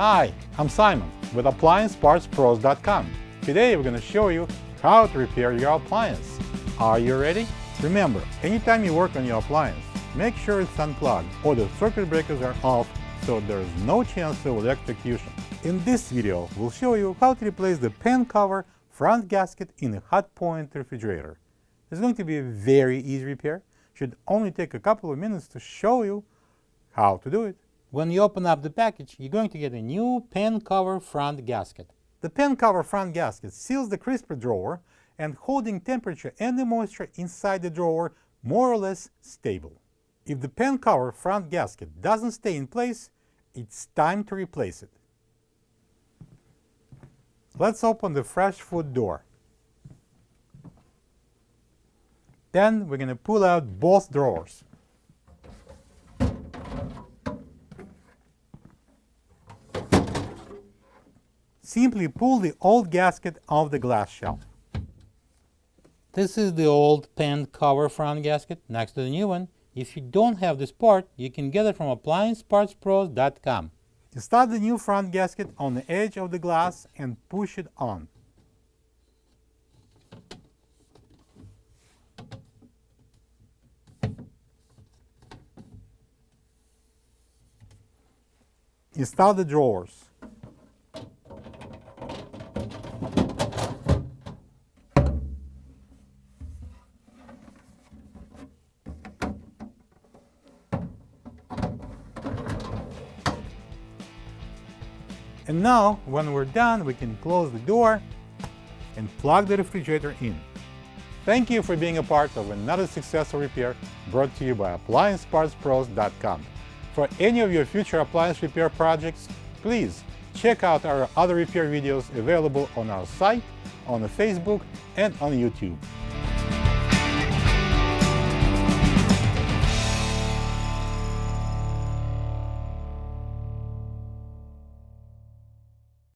Hi, I'm Simon with AppliancePartsPros.com. Today we're going to show you how to repair your appliance. Are you ready? Remember, anytime you work on your appliance, make sure it's unplugged or the circuit breakers are off so there is no chance of electrocution. In this video, we'll show you how to replace the pen cover front gasket in a Hotpoint refrigerator. It's going to be a very easy repair. Should only take a couple of minutes to show you how to do it. When you open up the package, you're going to get a new pen cover front gasket. The pen cover front gasket seals the crisper drawer and holding temperature and the moisture inside the drawer more or less stable. If the pen cover front gasket doesn't stay in place, it's time to replace it. Let's open the fresh food door. Then we're going to pull out both drawers. Simply pull the old gasket off the glass shelf. This is the old pen cover front gasket next to the new one. If you don't have this part, you can get it from AppliancePartsPros.com. You start the new front gasket on the edge of the glass and push it on. Install the drawers. And now, when we're done, we can close the door and plug the refrigerator in. Thank you for being a part of another successful repair brought to you by AppliancePartsPros.com. For any of your future appliance repair projects, please check out our other repair videos available on our site, on Facebook, and on YouTube.